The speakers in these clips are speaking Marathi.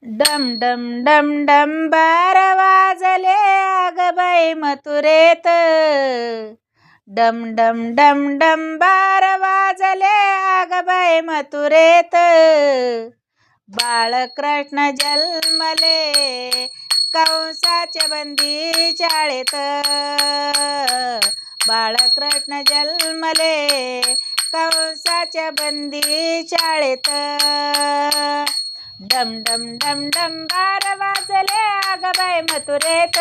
डम डम डम डम बार वाजले आगबाई मथुरेत। डम डम डम डम बार वाजले आगबाई मथुरेत। बाळकृष्ण जन्मले कंसाच्या बंदी शाळेत। बाळकृष्ण जन्मले कंसाच्या बंदी शाळेत। डम डम डम डम बार वाजले आगबाई मथुरेत।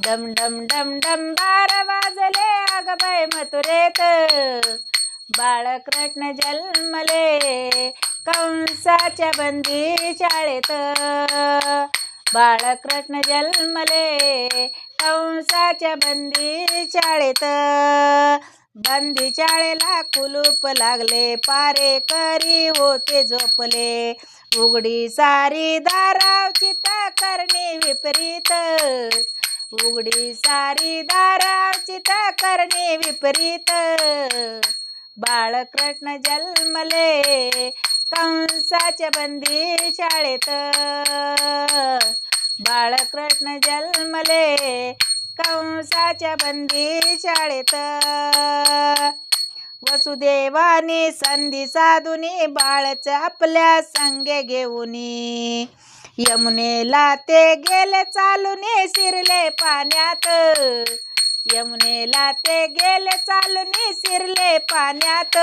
डम डम डम डम बार वाजले आगबाई मथुरेत। बाळकृष्ण जन्मले कंसाच्या बंदी शाळेत। बाळकृष्ण जन्मले कंसाच्या बंदी शाळेत। बंदी शाळेला कुलूप लागले पारे करी होते झोपले। उघडी सारी दारावची करणे विपरीत। उघडी सारी दारावची करणे विपरीत। बाळकृष्ण जन्मले कंसाच्या बंदी शाळेत। बाळकृष्ण जन्मले कंसाच्या बंदी शाळेत। वसुदेवाने संधी साधुनी बाळच आपल्या संगे घेऊनी। यमुनेला ते गेले चालूनी शिरले पाण्यात। यमुनेला ते गेले चालूनी शिरले पाण्यात।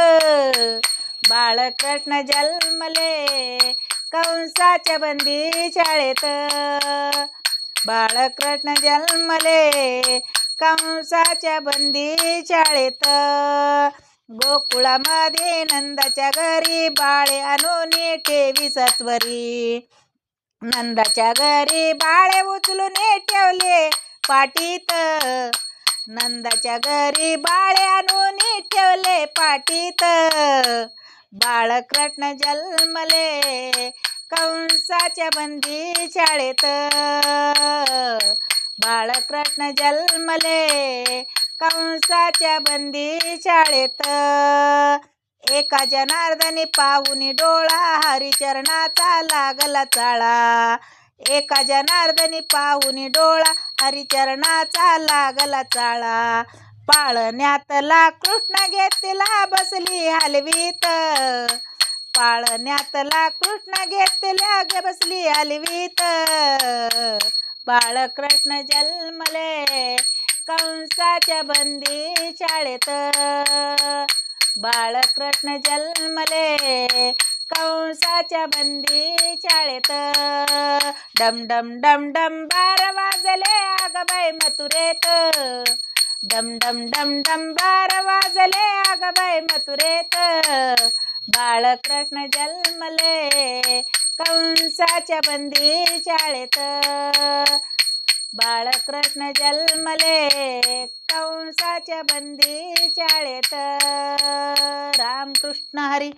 बाळकृष्ण जन्मले कंसाच्या बंदी शाळेत। बाळकृष्ण जन्मले कंसाच्या बंदी शाळेत। गोकुळामध्ये नंदाच्या घरी बाळे आणून ठेवी सत्वरी। नंदाच्या घरी बाळे उचलून ठेवले पाटीत। नंदाच्या घरी बाळे आणून ठेवले पाटीत। बाळकृष्ण जन्मले कंसाच्या बंदी शाळेत। बाळकृष्ण जन्मले कंसाच्या बंदी शाळेत। एका जनार्दनी पाहुनी डोळा हरिचरणाचा लागला चाळा। एका जनार्दनी पाहुनी डोळा हरिचरणाचा लागला चाळा। पाळण्यातला कृष्ण घेतला बसली हलवीत। पाळण्यातला कृष्ण घेतला बसली हलवीत। बाळकृष्ण जन्मले कंसाच्या बंदी शाळेत। बाळकृष्ण जन्मले कंसाच्या बंदी शाळेत। डम डम डम डम बार वाजले आगबाई मथुरेत। डम डम डम डम बार वाजले आगबाई मथुरेत। बाळकृष्ण जन्मले कंसाच्या बंदी शाळेत। बाळकृष्ण जन्मले कंसाच्या बंदी शाळेत। रामकृष्ण हरी।